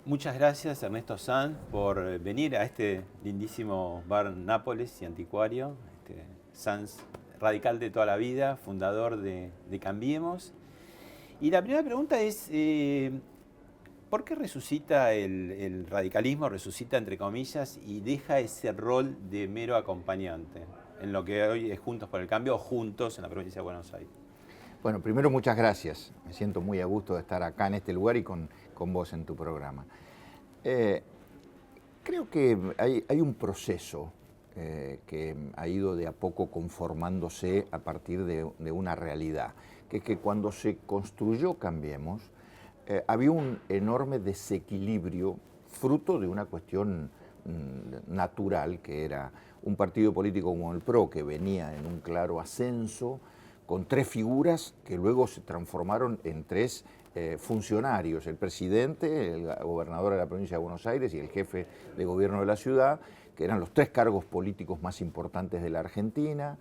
Muchas gracias Ernesto Sanz por venir a este lindísimo bar Nápoles y anticuario. Sanz, radical de toda la vida, fundador de Cambiemos. Y la primera pregunta es, ¿por qué resucita el radicalismo, resucita entre comillas, y deja ese rol de mero acompañante en lo que hoy es Juntos por el Cambio o Juntos en la provincia de Buenos Aires? Bueno, primero muchas gracias. Me siento muy a gusto de estar acá en este lugar y con vos en tu programa. Creo que hay un proceso que ha ido de a poco conformándose a partir de una realidad, que es que cuando se construyó Cambiemos, había un enorme desequilibrio fruto de una cuestión natural, que era un partido político como el PRO, que venía en un claro ascenso, con tres figuras que luego se transformaron en tres funcionarios: el presidente, el gobernador de la provincia de Buenos Aires y el jefe de gobierno de la ciudad, que eran los tres cargos políticos más importantes de la Argentina,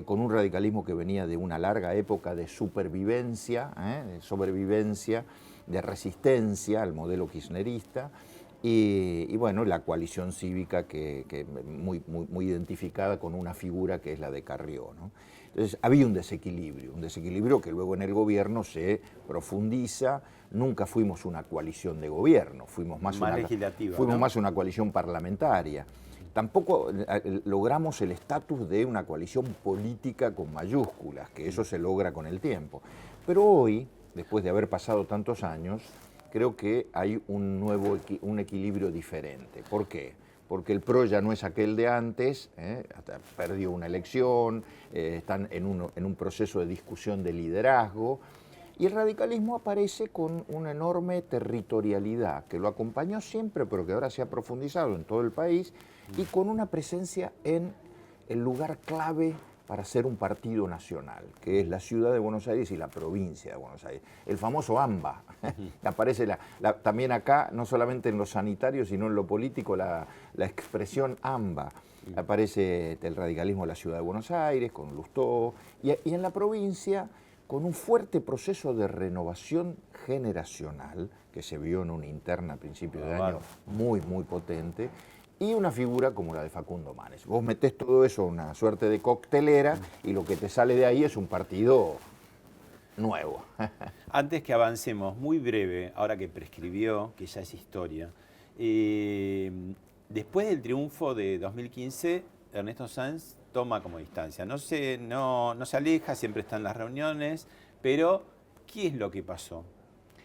con un radicalismo que venía de una larga época de sobrevivencia, de resistencia al modelo kirchnerista, y bueno, la coalición cívica que muy identificada con una figura que es la de Carrió, ¿no? Entonces había un desequilibrio que luego en el gobierno se profundiza. Nunca fuimos una coalición de gobierno, fuimos más una coalición parlamentaria. Tampoco logramos el estatus de una coalición política con mayúsculas, que eso se logra con el tiempo. Pero hoy, después de haber pasado tantos años, creo que hay un equilibrio diferente. ¿Por qué? Porque el PRO ya no es aquel de antes, hasta perdió una elección, están en un proceso de discusión de liderazgo, y el radicalismo aparece con una enorme territorialidad que lo acompañó siempre, pero que ahora se ha profundizado en todo el país, y con una presencia en el lugar clave para ser un partido nacional, que es la ciudad de Buenos Aires y la provincia de Buenos Aires. El famoso AMBA. Aparece también acá, no solamente en lo sanitario, sino en lo político, la expresión AMBA. Aparece el radicalismo de la ciudad de Buenos Aires, con Lustó, y en la provincia, con un fuerte proceso de renovación generacional, que se vio en una interna a principios de año muy potente, y una figura como la de Facundo Manes. Vos metés todo eso en una suerte de coctelera y lo que te sale de ahí es un partido nuevo. Antes que avancemos, muy breve, ahora que prescribió, que ya es historia, después del triunfo de 2015, Ernesto Sanz toma como distancia. No se aleja, siempre está en las reuniones, pero ¿qué es lo que pasó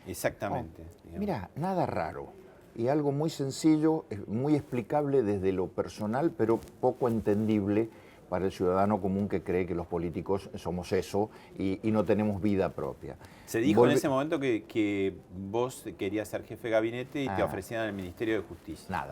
exactamente? Mira, nada raro. Y algo muy sencillo, muy explicable desde lo personal, pero poco entendible para el ciudadano común que cree que los políticos somos eso y no tenemos vida propia. Se dijo en ese momento que vos querías ser jefe de gabinete y te ofrecían el Ministerio de Justicia.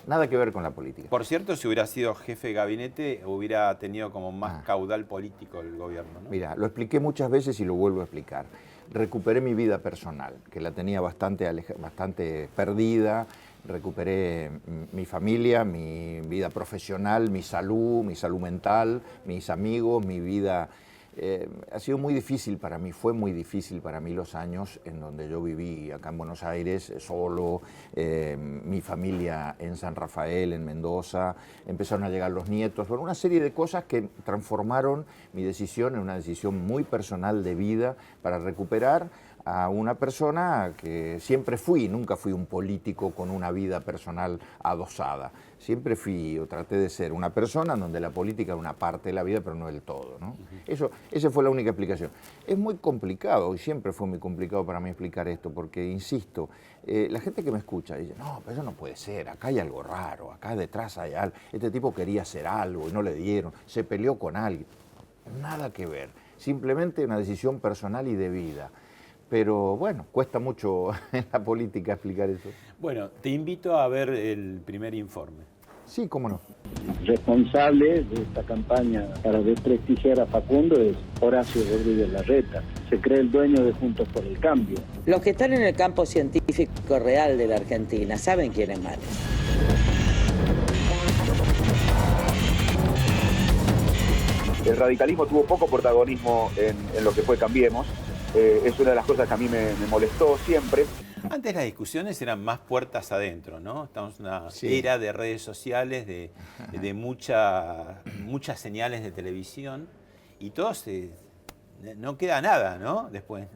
Nada que ver con la política. Por cierto, si hubiera sido jefe de gabinete, hubiera tenido como más caudal político el gobierno, ¿no? Mira, lo expliqué muchas veces y lo vuelvo a explicar. Recuperé mi vida personal, que la tenía bastante perdida. Recuperé mi familia, mi vida profesional, mi salud mental, mis amigos, mi vida. Ha sido muy difícil para mí, fue muy difícil para mí los años en donde yo viví acá en Buenos Aires, solo, mi familia en San Rafael, en Mendoza, empezaron a llegar los nietos, bueno, una serie de cosas que transformaron mi decisión en una decisión muy personal de vida para recuperar a una persona que siempre nunca fui un político con una vida personal adosada. Siempre traté de ser una persona en donde la política era una parte de la vida, pero no el todo, ¿no? Esa fue la única explicación. Es muy complicado, y siempre fue muy complicado para mí explicar esto, porque, insisto, la gente que me escucha dice, no, pero eso no puede ser, acá hay algo raro, acá detrás hay algo, este tipo quería hacer algo y no le dieron, se peleó con alguien. Nada que ver, simplemente una decisión personal y de vida. Pero bueno, cuesta mucho en la política explicar eso. Bueno, te invito a ver el primer informe. Sí, cómo no. Responsable de esta campaña para desprestigiar a Facundo es Horacio Rodríguez Larreta. Se cree el dueño de Juntos por el Cambio. Los que están en el campo científico real de la Argentina saben quién es Manes. El radicalismo tuvo poco protagonismo en lo que fue Cambiemos. Es una de las cosas que a mí me molestó siempre. Antes las discusiones eran más puertas adentro, ¿no? Estamos en una era de redes sociales, de muchas señales de televisión, y no queda nada, ¿no? Después.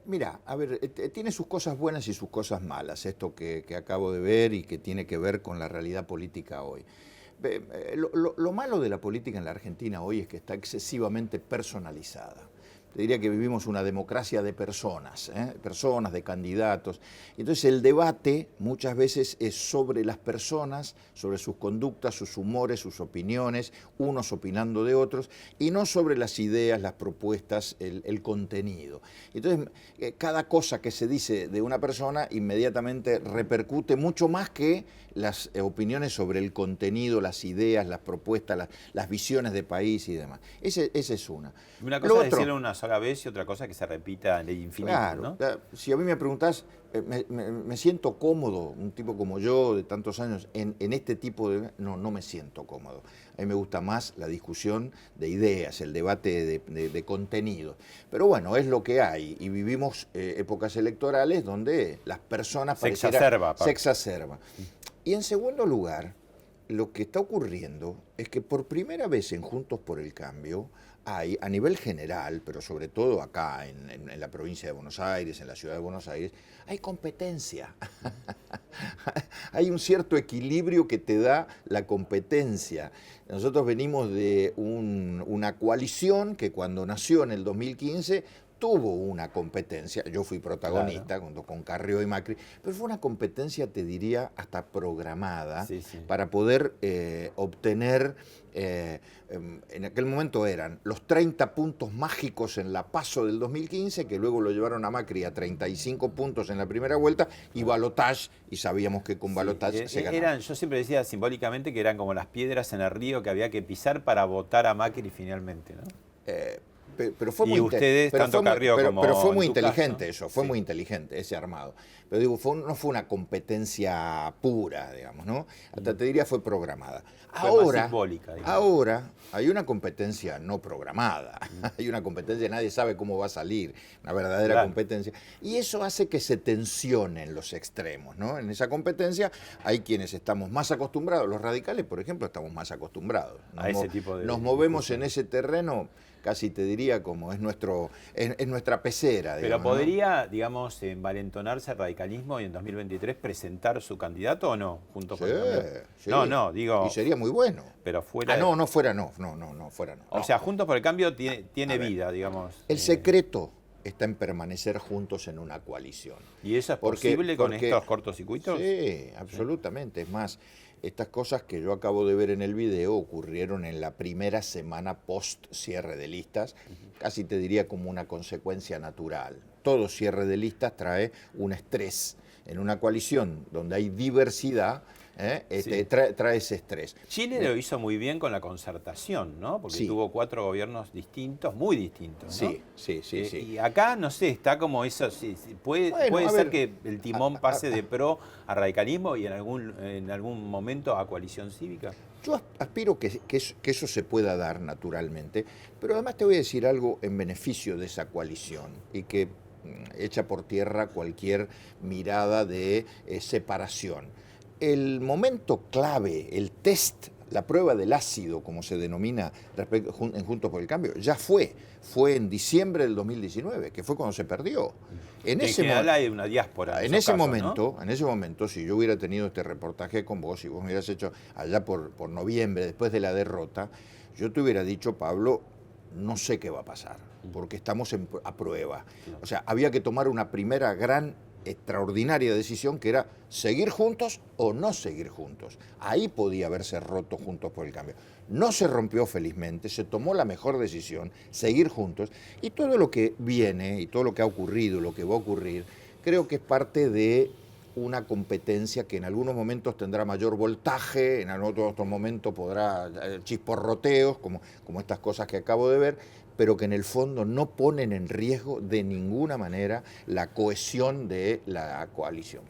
Mira, a ver, tiene sus cosas buenas y sus cosas malas, esto que acabo de ver y que tiene que ver con la realidad política hoy. Lo malo de la política en la Argentina hoy es que está excesivamente personalizada. Te diría que vivimos una democracia de personas, personas, de candidatos. Entonces el debate muchas veces es sobre las personas, sobre sus conductas, sus humores, sus opiniones, unos opinando de otros, y no sobre las ideas, las propuestas, el contenido. Entonces cada cosa que se dice de una persona inmediatamente repercute mucho más que las opiniones sobre el contenido, las ideas, las propuestas, las visiones de país y demás. Esa es una. Una cosa es decirlo una sola vez y otra cosa que se repita en el infinito, claro, ¿no? Si a mí me preguntás, me siento cómodo, un tipo como yo de tantos años, en este tipo de... No me siento cómodo. A mí me gusta más la discusión de ideas, el debate de contenido. Pero bueno, es lo que hay y vivimos épocas electorales donde las personas se exacerba. Y en segundo lugar, lo que está ocurriendo es que por primera vez en Juntos por el Cambio hay, a nivel general, pero sobre todo acá en la provincia de Buenos Aires, en la ciudad de Buenos Aires, hay competencia. Hay un cierto equilibrio que te da la competencia. Nosotros venimos de una coalición que cuando nació en el 2015 tuvo una competencia, yo fui protagonista junto con Carrió y Macri, pero fue una competencia, te diría, hasta programada para poder obtener, en aquel momento eran los 30 puntos mágicos en la PASO del 2015, que luego lo llevaron a Macri a 35 puntos en la primera vuelta, y balotage, y sabíamos que con balotage se ganaba. Yo siempre decía simbólicamente que eran como las piedras en el río que había que pisar para votar a Macri finalmente, ¿no? Pero fue muy inteligente eso, fue muy inteligente ese armado. Pero digo, no fue una competencia pura, digamos, ¿no? Hasta te diría fue programada. Más simbólica, digamos. Ahora hay una competencia no programada, hay una competencia, nadie sabe cómo va a salir, una verdadera competencia. Y eso hace que se tensionen los extremos, ¿no? En esa competencia hay quienes estamos más acostumbrados, los radicales, por ejemplo, estamos más acostumbrados. A ese tipo de nos movemos en ese terreno, casi te diría como es nuestra pecera. Pero ¿podría, digamos, envalentonarse el radicalismo y en 2023 presentar su candidato o no? Junto con sí. No, digo... Y sería muy bueno. Pero fuera... No, fuera no. O sea, Juntos por el Cambio tiene vida, digamos. El secreto está en permanecer juntos en una coalición. ¿Y eso es posible con estos cortocircuitos? Sí, absolutamente. Es más, estas cosas que yo acabo de ver en el video ocurrieron en la primera semana post cierre de listas, casi te diría como una consecuencia natural. Todo cierre de listas trae un estrés. En una coalición donde hay diversidad, trae ese estrés. Chile lo hizo muy bien con la concertación, ¿no? Porque tuvo 4 gobiernos distintos, muy distintos, ¿no? Sí. Y acá, no sé, está como eso, puede ser que el timón pase de PRO a radicalismo y en algún momento a coalición cívica. Yo aspiro que eso se pueda dar naturalmente, pero además te voy a decir algo en beneficio de esa coalición y que echa por tierra cualquier mirada de separación. El momento clave, el test, la prueba del ácido, como se denomina en Juntos por el Cambio, ya fue en diciembre del 2019, que fue cuando se perdió. En general hay una diáspora. En ese momento, si yo hubiera tenido este reportaje con vos, y vos me hubieras hecho allá por noviembre, después de la derrota, yo te hubiera dicho, Pablo, no sé qué va a pasar, porque estamos a prueba. O sea, había que tomar una primera gran, extraordinaria decisión que era seguir juntos o no seguir juntos. Ahí podía haberse roto Juntos por el Cambio. No se rompió felizmente, se tomó la mejor decisión, seguir juntos, y todo lo que viene y todo lo que ha ocurrido, lo que va a ocurrir, creo que es parte de una competencia que en algunos momentos tendrá mayor voltaje, en otros momentos podrá chisporroteos, como estas cosas que acabo de ver, pero que en el fondo no ponen en riesgo de ninguna manera la cohesión de la coalición.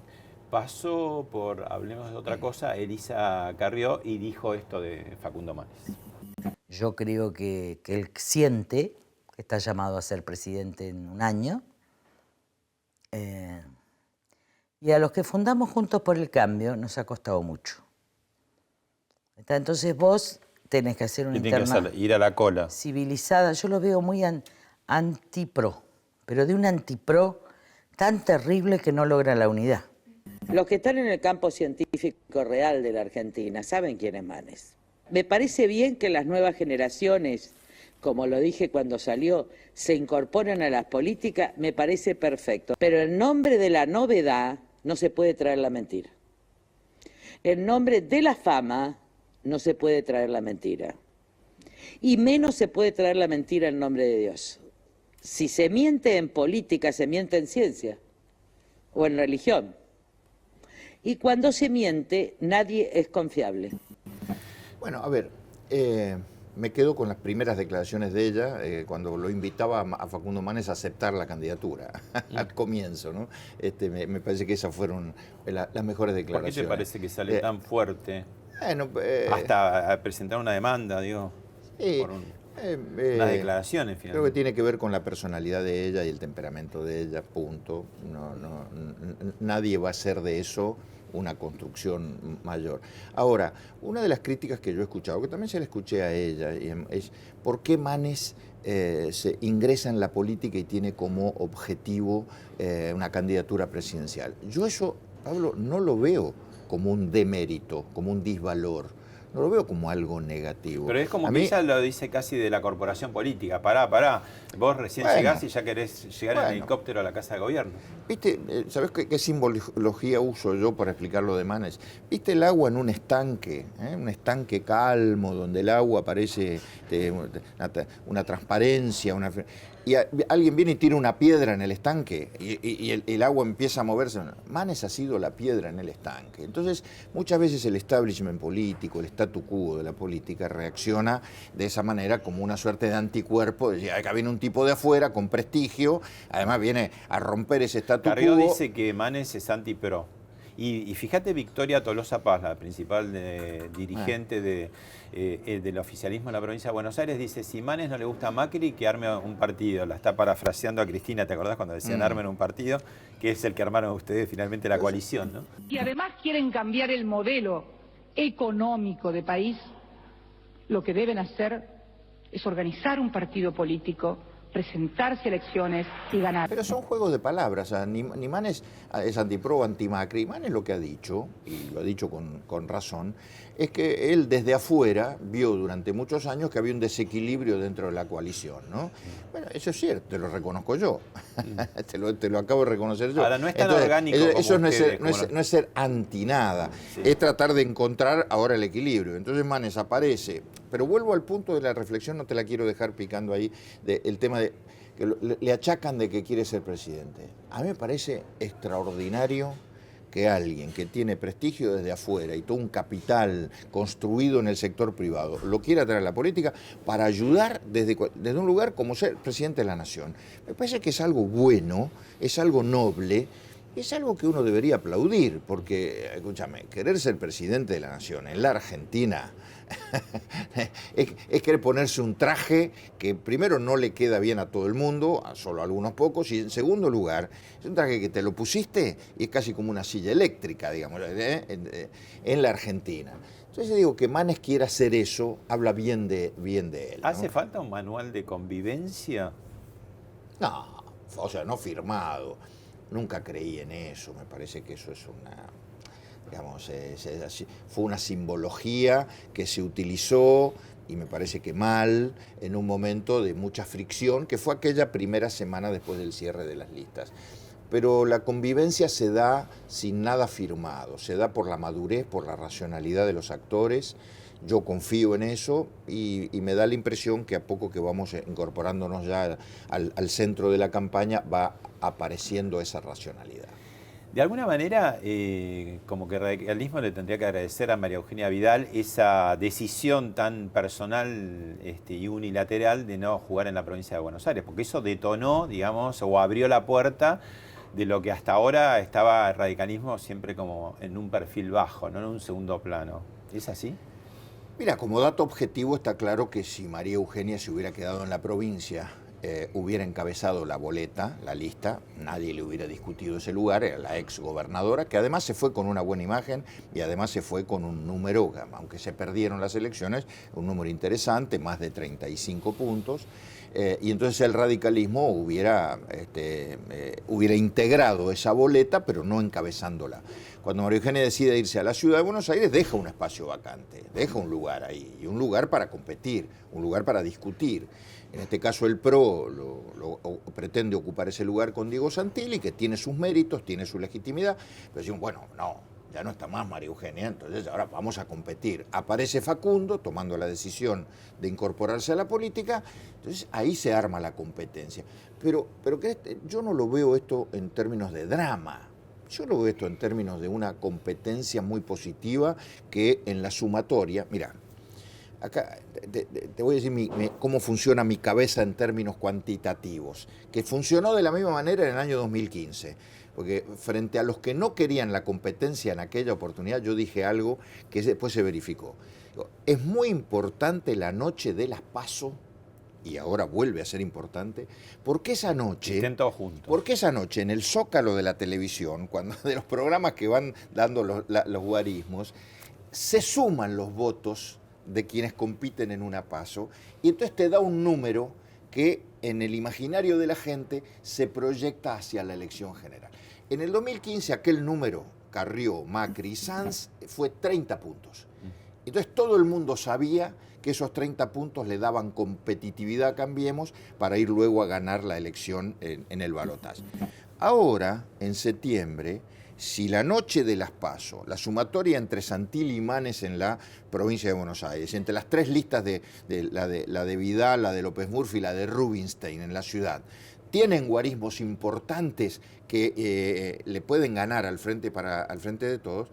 Pasó por, hablemos de otra cosa, Elisa Carrió y dijo esto de Facundo Manes. Yo creo que él siente que está llamado a ser presidente en un año. Y a los que fundamos Juntos por el Cambio nos ha costado mucho. Entonces vos tenés que hacer una interna ir a la cola. civilizada. Yo lo veo muy antipro, pero de un antipro tan terrible que no logra la unidad. Los que están en el campo científico real de la Argentina saben quién es Manes. Me parece bien que las nuevas generaciones, como lo dije cuando salió, se incorporen a las políticas, me parece perfecto. Pero en nombre de la novedad no se puede traer la mentira. En nombre de la fama no se puede traer la mentira. Y menos se puede traer la mentira en nombre de Dios. Si se miente en política, se miente en ciencia o en religión. Y cuando se miente, nadie es confiable. Bueno, a ver, me quedo con las primeras declaraciones de ella, cuando lo invitaba a Facundo Manes a aceptar la candidatura, al comienzo, ¿no? Me parece que esas fueron las mejores declaraciones. ¿Por qué te parece que sale tan fuerte? Bueno, hasta a presentar una demanda, digo, por unas declaraciones, finalmente. Creo que tiene que ver con la personalidad de ella y el temperamento de ella, punto. Nadie va a hacer de eso una construcción mayor. Ahora, una de las críticas que yo he escuchado, que también se la escuché a ella, es ¿por qué Manes se ingresa en la política y tiene como objetivo una candidatura presidencial? Yo eso, Pablo, no lo veo como un demérito, como un disvalor. No lo veo como algo negativo. Pero es como que ella lo dice casi de la corporación política. Pará. Vos recién llegás y ya querés llegar en helicóptero a la Casa de Gobierno. ¿Viste? ¿Sabés qué simbología uso yo para explicar lo de Manes? ¿Viste el agua en un estanque? Un estanque calmo, donde el agua parece una transparencia, y alguien viene y tira una piedra en el estanque y el agua empieza a moverse. Manes ha sido la piedra en el estanque. Entonces, muchas veces el establishment político, el statu quo de la política reacciona de esa manera como una suerte de anticuerpo. Acá viene un tipo de afuera con prestigio, además viene a romper ese statu quo. Carrió dice que Manes es antipro. Y fíjate Victoria Tolosa Paz, la principal dirigente del oficialismo en la provincia de Buenos Aires, dice, si Manes no le gusta a Macri, que arme un partido. La está parafraseando a Cristina, ¿te acordás cuando decían armen un partido? Que es el que armaron ustedes finalmente la coalición, ¿no? Y además quieren cambiar el modelo económico de país. Lo que deben hacer es organizar un partido político, presentarse a elecciones y ganar. Pero son juegos de palabras. O sea, ni Manes es antipro o antimacri. Manes lo que ha dicho, y lo ha dicho con razón, es que él desde afuera vio durante muchos años que había un desequilibrio dentro de la coalición, ¿no? Bueno, eso es cierto, te lo reconozco yo. te lo acabo de reconocer yo. Ahora, no es tan orgánico como eso no ustedes, es ser anti nada. Sí. Es tratar de encontrar ahora el equilibrio. Entonces Manes aparece. Pero vuelvo al punto de la reflexión, no te la quiero dejar picando ahí, el tema de que le achacan de que quiere ser presidente. A mí me parece extraordinario que alguien que tiene prestigio desde afuera y todo un capital construido en el sector privado lo quiera traer a la política para ayudar desde un lugar como ser presidente de la nación. Me parece que es algo bueno, es algo noble, es algo que uno debería aplaudir, porque, escúchame, querer ser presidente de la nación en la Argentina es querer ponerse un traje que primero no le queda bien a todo el mundo, a solo a algunos pocos, y en segundo lugar, es un traje que te lo pusiste y es casi como una silla eléctrica, digamos, en la Argentina. Entonces digo que Manes quiera hacer eso, habla bien de él, ¿no? ¿Hace falta un manual de convivencia? No, o sea, no firmado. Nunca creí en eso, me parece que eso es fue una simbología que se utilizó, y me parece que mal, en un momento de mucha fricción, que fue aquella primera semana después del cierre de las listas. Pero la convivencia se da sin nada firmado, se da por la madurez, por la racionalidad de los actores. Yo confío en eso y me da la impresión que a poco que vamos incorporándonos ya al centro de la campaña va apareciendo esa racionalidad. De alguna manera, como que el radicalismo le tendría que agradecer a María Eugenia Vidal esa decisión tan personal y unilateral de no jugar en la provincia de Buenos Aires, porque eso detonó, digamos, o abrió la puerta de lo que hasta ahora estaba el radicalismo siempre como en un perfil bajo, no en un segundo plano. ¿Es así? Mira, como dato objetivo está claro que si María Eugenia se hubiera quedado en la provincia hubiera encabezado la boleta, la lista, nadie le hubiera discutido ese lugar, era la ex gobernadora, que además se fue con una buena imagen y además se fue con un número, aunque se perdieron las elecciones, un número interesante, más de 35 puntos, y entonces el radicalismo hubiera integrado esa boleta, pero no encabezándola. Cuando María Eugenia decide irse a la ciudad de Buenos Aires, deja un espacio vacante, deja un lugar ahí, y un lugar para competir, un lugar para discutir. En este caso el PRO pretende ocupar ese lugar con Diego Santilli, que tiene sus méritos, tiene su legitimidad, pero decimos, bueno, no, ya no está más María Eugenia, entonces ahora vamos a competir. Aparece Facundo tomando la decisión de incorporarse a la política, entonces ahí se arma la competencia. Pero yo no lo veo esto en términos de drama. Yo lo veo esto en términos de una competencia muy positiva que en la sumatoria, mira, acá te voy a decir cómo funciona mi cabeza en términos cuantitativos, que funcionó de la misma manera en el año 2015, porque frente a los que no querían la competencia en aquella oportunidad, yo dije algo que después se verificó. Es muy importante la noche de las PASO, y ahora vuelve a ser importante, porque esa noche, en el zócalo de la televisión, cuando de los programas que van dando los guarismos, se suman los votos de quienes compiten en una PASO, y entonces te da un número que en el imaginario de la gente se proyecta hacia la elección general. En el 2015 aquel número, Carrió, Macri y Sanz, fue 30 puntos. Entonces todo el mundo sabía que esos 30 puntos le daban competitividad a Cambiemos para ir luego a ganar la elección en el balotaje. Ahora, en septiembre, si la noche de las PASO, la sumatoria entre Santilli y Manes en la provincia de Buenos Aires, entre las tres listas la de Vidal, la de López Murphy y la de Rubinstein en la ciudad, tienen guarismos importantes que le pueden ganar al frente de todos,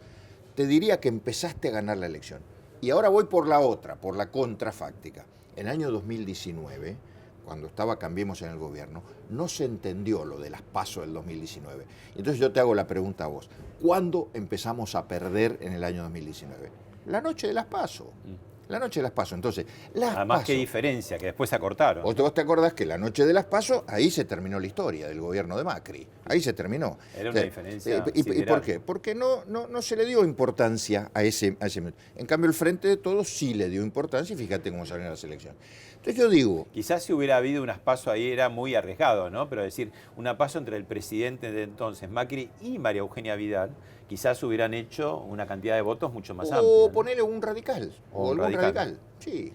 te diría que empezaste a ganar la elección. Y ahora voy por la otra, por la contrafáctica. En el año 2019, cuando estaba Cambiemos en el gobierno, no se entendió lo de las PASO del 2019. Entonces yo te hago la pregunta a vos. ¿Cuándo empezamos a perder en el año 2019? La noche de las PASO. La noche de las PASO. Entonces, además, qué diferencia, que después se acortaron. Vos te acordás que la noche de las PASO, ahí se terminó la historia del gobierno de Macri. Ahí se terminó. Era una diferencia. ¿Y por qué? Porque no se le dio importancia a ese. En cambio, el Frente de Todos sí le dio importancia y fíjate cómo salieron las elecciones. Entonces yo digo... Quizás si hubiera habido unas PASO ahí era muy arriesgado, ¿no? Pero decir, una PASO entre el presidente de entonces, Macri, y María Eugenia Vidal, quizás hubieran hecho una cantidad de votos mucho más amplia. O ponerle un radical. O algún radical. Sí,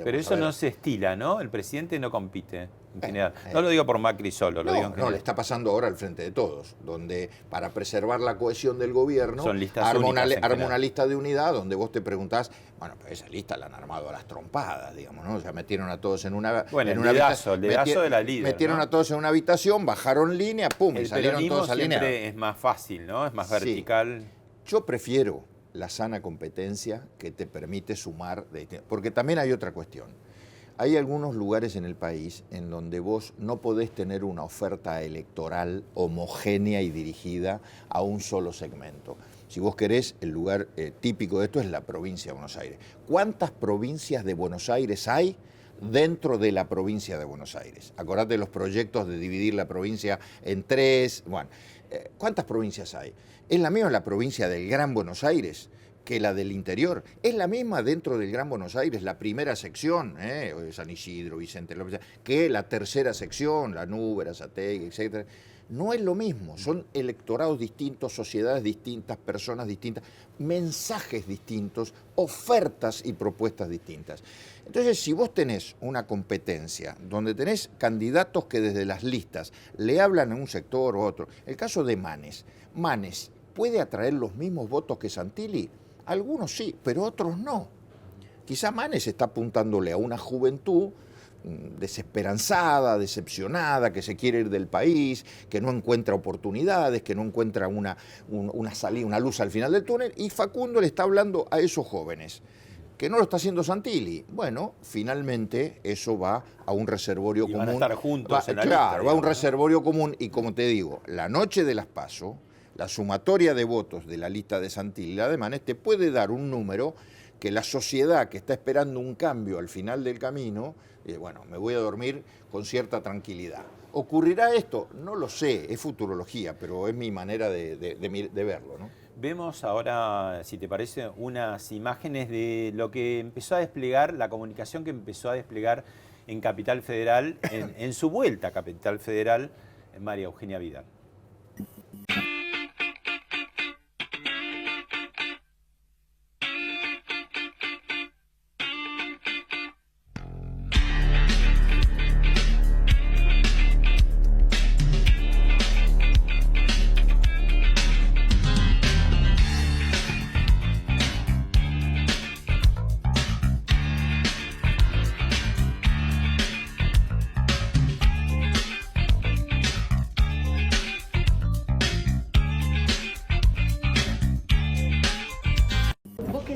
pero eso no se estila, ¿no? El presidente no compite en general. No lo digo por Macri solo, lo digo en general. No, le está pasando ahora al Frente de Todos, donde para preservar la cohesión del gobierno, arma una lista de unidad donde vos te preguntás, bueno, pero esa lista la han armado a las trompadas, digamos, ¿no? O sea, metieron a todos en una... Bueno, el dedazo de la líder, metieron a todos en una habitación, bajaron línea, pum, y salieron todos alineados. Siempre es más fácil, ¿no? Es más vertical. Yo prefiero la sana competencia que te permite sumar, porque también hay otra cuestión. Hay algunos lugares en el país en donde vos no podés tener una oferta electoral homogénea y dirigida a un solo segmento. Si vos querés, el lugar típico de esto es la provincia de Buenos Aires. ¿Cuántas provincias de Buenos Aires hay dentro de la provincia de Buenos Aires? Acordate de los proyectos de dividir la provincia en 3. Bueno, ¿cuántas provincias hay? ¿Es la misma la provincia del Gran Buenos Aires que la del interior? ¿Es la misma dentro del Gran Buenos Aires la primera sección, San Isidro, Vicente López, que la tercera sección, La Nube, Azategui, etcétera? No es lo mismo, son electorados distintos, sociedades distintas, personas distintas, mensajes distintos, ofertas y propuestas distintas. Entonces, si vos tenés una competencia donde tenés candidatos que desde las listas le hablan a un sector u otro, el caso de Manes, ¿puede atraer los mismos votos que Santilli? Algunos sí, pero otros no. Quizá Manes está apuntándole a una juventud desesperanzada, decepcionada, que se quiere ir del país, que no encuentra oportunidades, que no encuentra una salida, una luz al final del túnel, y Facundo le está hablando a esos jóvenes, que no lo está haciendo Santilli. Bueno, finalmente eso va a un reservorio común. Van a estar juntos en la lista, lista, va a un reservorio común, y como te digo, la noche de las PASO, la sumatoria de votos de la lista de Santilli y la de Manes te puede dar un número que la sociedad que está esperando un cambio al final del camino, bueno, me voy a dormir con cierta tranquilidad. ¿Ocurrirá esto? No lo sé, es futurología, pero es mi manera de verlo, ¿no? Vemos ahora, si te parece, unas imágenes de lo que empezó a desplegar, la comunicación que empezó a desplegar en Capital Federal, en su vuelta a Capital Federal, María Eugenia Vidal.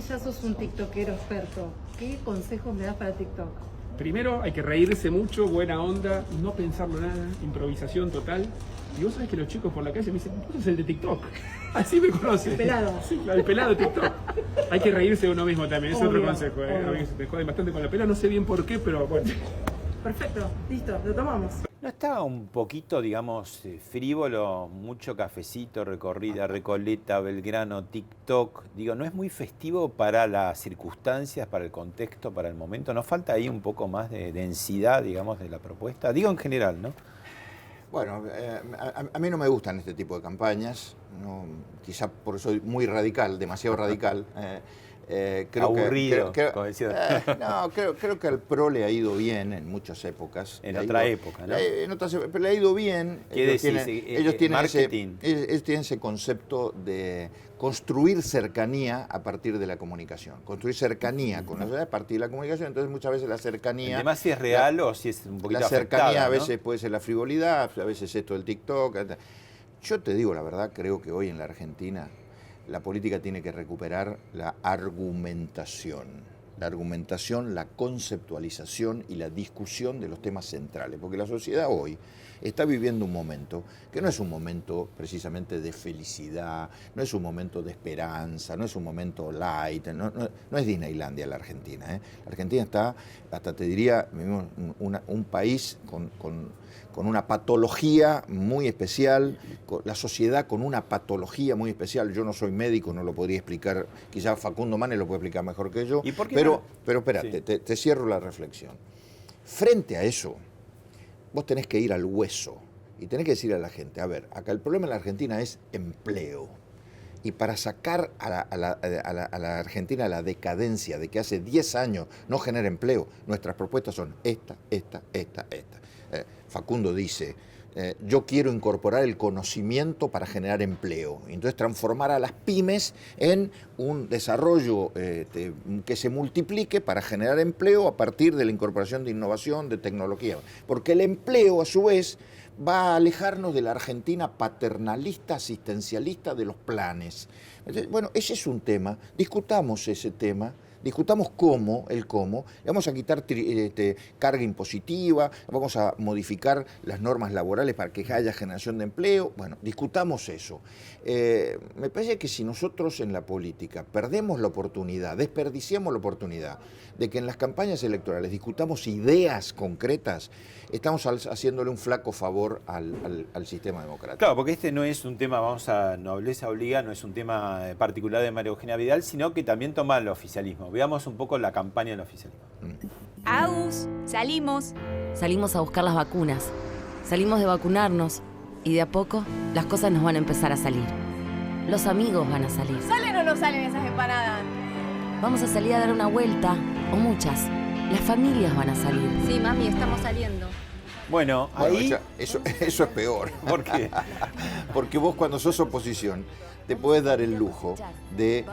Ya sos un tiktokero experto, ¿qué consejos me das para TikTok? Primero hay que reírse mucho, buena onda, no pensarlo nada, improvisación total. Y vos sabés que los chicos por la calle me dicen, vos sos el de TikTok. Así me conocen. El pelado. Sí, claro, el pelado de TikTok. Hay que reírse de uno mismo también, es otro consejo. A mí me joden bastante con la pela, no sé bien por qué, pero bueno. Perfecto, listo, lo tomamos. ¿No estaba un poquito, digamos, frívolo, mucho cafecito, recorrida, Recoleta, Belgrano, TikTok? Digo, ¿no es muy festivo para las circunstancias, para el contexto, para el momento? ¿No falta ahí un poco más de densidad, digamos, de la propuesta? Digo en general, ¿no? Bueno, a mí no me gustan este tipo de campañas, no, quizá porque soy muy radical, demasiado radical. Creo aburrido, como decía. No, creo que al PRO le ha ido bien en muchas épocas. En otra época, ¿no? En otras épocas, pero le ha ido bien. Ellos tienen ese concepto de construir cercanía a partir de la comunicación. Construir cercanía con la sociedad a partir de la comunicación. Entonces muchas veces la cercanía... Además si es real o si es un poquito la cercanía afectada, a ¿no? veces puede ser la frivolidad, a veces esto del TikTok. Yo te digo la verdad, creo que hoy en la Argentina la política tiene que recuperar la argumentación, la conceptualización y la discusión de los temas centrales, porque la sociedad hoy está viviendo un momento que no es un momento precisamente de felicidad, no es un momento de esperanza, no es un momento light, no es Disneylandia la Argentina. La Argentina está, hasta te diría, un país con una patología muy especial, la sociedad con una patología muy especial. Yo no soy médico, no lo podría explicar, quizás Facundo Manes lo puede explicar mejor que yo, pero espérate, sí. te cierro la reflexión. Frente a eso, vos tenés que ir al hueso y tenés que decir a la gente, a ver, acá el problema en la Argentina es empleo. Y para sacar a la Argentina a la decadencia de que hace 10 años no genera empleo, nuestras propuestas son esta. Facundo dice, yo quiero incorporar el conocimiento para generar empleo. Entonces transformar a las pymes en un desarrollo que se multiplique para generar empleo a partir de la incorporación de innovación, de tecnología. Porque el empleo, a su vez, va a alejarnos de la Argentina paternalista, asistencialista de los planes. Bueno, ese es un tema, discutamos ese tema. Discutamos el cómo, le vamos a quitar carga impositiva, vamos a modificar las normas laborales para que haya generación de empleo. Bueno, discutamos eso. Me parece que si nosotros en la política perdemos la oportunidad, desperdiciamos la oportunidad de que en las campañas electorales discutamos ideas concretas, estamos haciéndole un flaco favor al sistema democrático. Claro, porque este no es un tema, nobleza obliga, no es un tema particular de María Eugenia Vidal, sino que también toma el oficialismo. Veamos un poco la campaña del oficialismo. Agus, salimos. Salimos a buscar las vacunas. Salimos de vacunarnos y de a poco las cosas nos van a empezar a salir. Los amigos van a salir. ¿Salen o no salen esas empanadas? Vamos a salir a dar una vuelta, o muchas. Las familias van a salir. Sí, mami, estamos saliendo. Bueno, ahí... Eso es peor. ¿Por qué? Porque vos cuando sos oposición te puedes dar el lujo de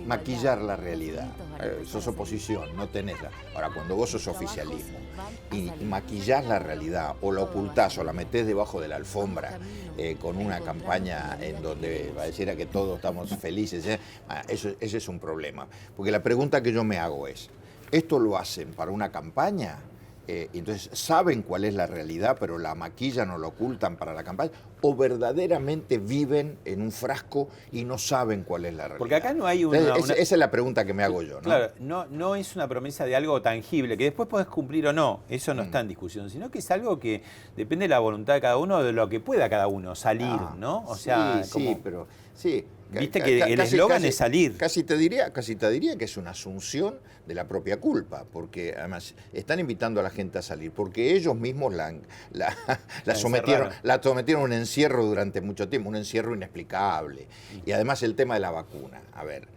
maquillar la realidad. Sos oposición, no tenés la... Ahora, cuando vos sos oficialismo y maquillás la realidad o la ocultás o la metés debajo de la alfombra con una campaña en donde pareciera que todos estamos felices, ese es un problema. Porque la pregunta que yo me hago es, ¿esto lo hacen para una campaña? Entonces saben cuál es la realidad, pero la maquillan o la ocultan para la campaña, o verdaderamente viven en un frasco y no saben cuál es la realidad. Porque acá no hay Esa es la pregunta que me hago yo, ¿no? Claro, no es una promesa de algo tangible, que después podés cumplir o no, eso no está en discusión, sino que es algo que depende de la voluntad de cada uno, de lo que pueda cada uno salir, ¿no? O sea, sí, pero sí. Viste que el eslogan es salir. Casi te diría que es una asunción de la propia culpa, porque además están invitando a la gente a salir, porque ellos mismos la sometieron a un encierro durante mucho tiempo, un encierro inexplicable. Y además el tema de la vacuna. A ver,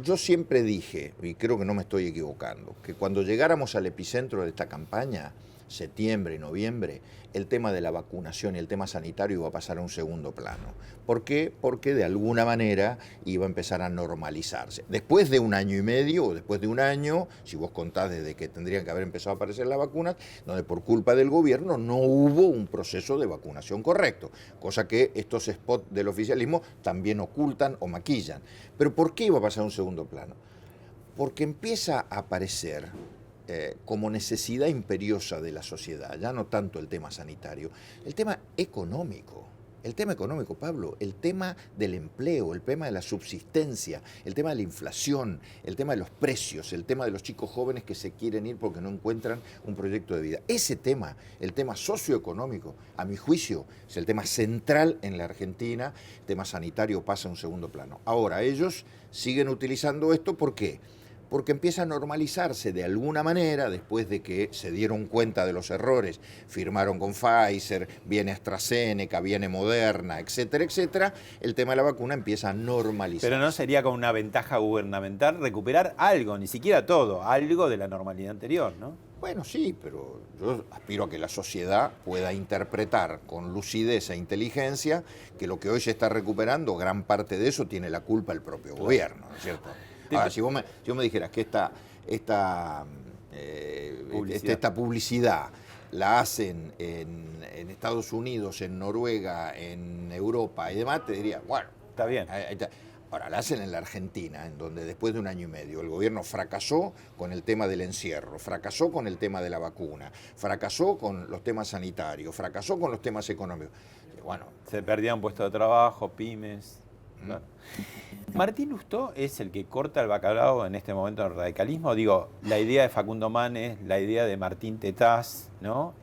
yo siempre dije, y creo que no me estoy equivocando, que cuando llegáramos al epicentro de esta campaña, septiembre y noviembre, el tema de la vacunación y el tema sanitario iba a pasar a un segundo plano. ¿Por qué? Porque de alguna manera iba a empezar a normalizarse. Después de un año y medio o después de un año, si vos contás desde que tendrían que haber empezado a aparecer las vacunas, donde por culpa del gobierno no hubo un proceso de vacunación correcto, cosa que estos spots del oficialismo también ocultan o maquillan. Pero ¿por qué iba a pasar a un segundo plano? Porque empieza a aparecer como necesidad imperiosa de la sociedad, ya no tanto el tema sanitario, el tema económico. El tema económico, Pablo, el tema del empleo, el tema de la subsistencia, el tema de la inflación, el tema de los precios, el tema de los chicos jóvenes que se quieren ir porque no encuentran un proyecto de vida. Ese tema, el tema socioeconómico, a mi juicio, es el tema central en la Argentina. El tema sanitario pasa a un segundo plano. Ahora, ellos siguen utilizando esto, ¿por qué? Porque empieza a normalizarse de alguna manera, después de que se dieron cuenta de los errores, firmaron con Pfizer, viene AstraZeneca, viene Moderna, etcétera, etcétera, el tema de la vacuna empieza a normalizarse. Pero no sería con una ventaja gubernamental recuperar algo, ni siquiera todo, algo de la normalidad anterior, ¿no? Bueno, sí, pero yo aspiro a que la sociedad pueda interpretar con lucidez e inteligencia que lo que hoy se está recuperando, gran parte de eso tiene la culpa el propio gobierno, ¿no es cierto? Ahora, si vos me dijeras que esta publicidad la hacen en Estados Unidos, en Noruega, en Europa y demás, te diría, bueno, está bien. Ahora, la hacen en la Argentina, en donde después de un año y medio el gobierno fracasó con el tema del encierro, fracasó con el tema de la vacuna, fracasó con los temas sanitarios, fracasó con los temas económicos. Bueno, se perdían puestos de trabajo, pymes. Claro. Martín Lustó es el que corta el bacalao en este momento del radicalismo. Digo, la idea de Facundo Manes, la idea de Martín Tetaz, ¿no?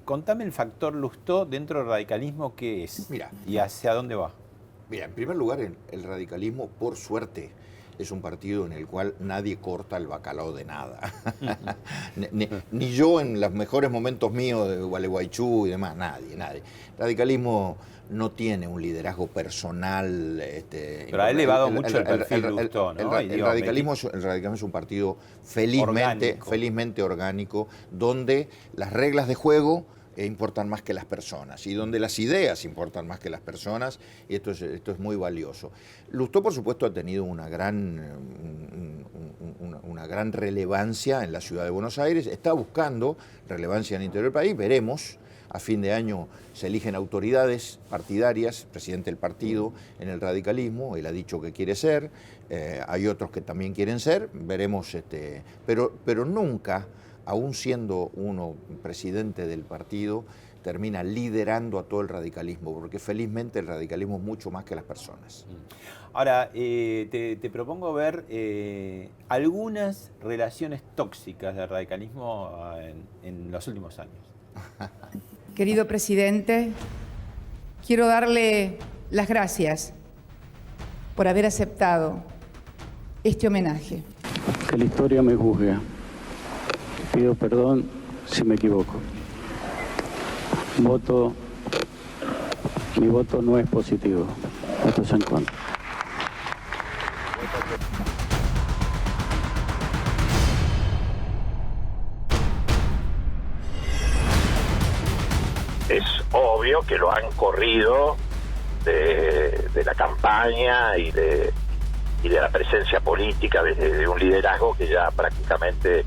Contame el factor Lustó dentro del radicalismo, ¿qué es? Mira, ¿y hacia dónde va? Mira, en primer lugar, el radicalismo, por suerte, es un partido en el cual nadie corta el bacalao de nada. ni yo en los mejores momentos míos de Gualeguaychú y demás, nadie. El radicalismo no tiene un liderazgo personal. Pero ha elevado mucho el perfil Lustó, ¿no? El radicalismo es un partido felizmente orgánico, donde las reglas de juego importan más que las personas y donde las ideas importan más que las personas, y esto es muy valioso. Lustó, por supuesto, ha tenido una gran relevancia en la ciudad de Buenos Aires, está buscando relevancia en el interior del país, veremos. A fin de año se eligen autoridades partidarias, presidente del partido en el radicalismo, él ha dicho que quiere ser, hay otros que también quieren ser, veremos, pero nunca, aún siendo uno presidente del partido, termina liderando a todo el radicalismo, porque felizmente el radicalismo es mucho más que las personas. Ahora, te propongo ver algunas relaciones tóxicas del radicalismo en los últimos años. Querido presidente, quiero darle las gracias por haber aceptado este homenaje. Que la historia me juzgue. Pido perdón si me equivoco. Mi voto no es positivo. Voto es en contra. Es obvio que lo han corrido de la campaña y de la presencia política de un liderazgo que ya prácticamente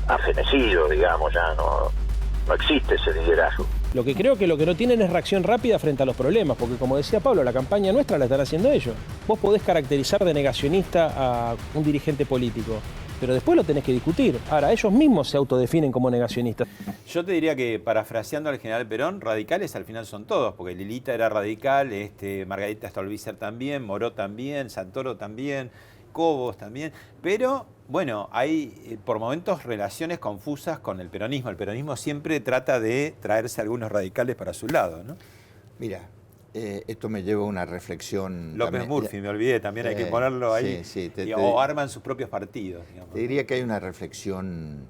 ha fenecido, digamos, ya no existe ese liderazgo. Lo que creo que lo que no tienen es reacción rápida frente a los problemas, porque como decía Pablo, la campaña nuestra la están haciendo ellos. Vos podés caracterizar de negacionista a un dirigente político, pero después lo tenés que discutir. Ahora, ellos mismos se autodefinen como negacionistas. Yo te diría que, parafraseando al general Perón, radicales al final son todos, porque Lilita era radical, Margarita Stolbizer también, Moró también, Santoro también, Cobos también, pero bueno, hay por momentos relaciones confusas con el peronismo. El peronismo siempre trata de traerse a algunos radicales para su lado, ¿no? Mira, esto me lleva a una reflexión. López también, Murphy, me olvidé, también hay que ponerlo ahí. Sí, o arman sus propios partidos. Digamos. Te diría que hay una reflexión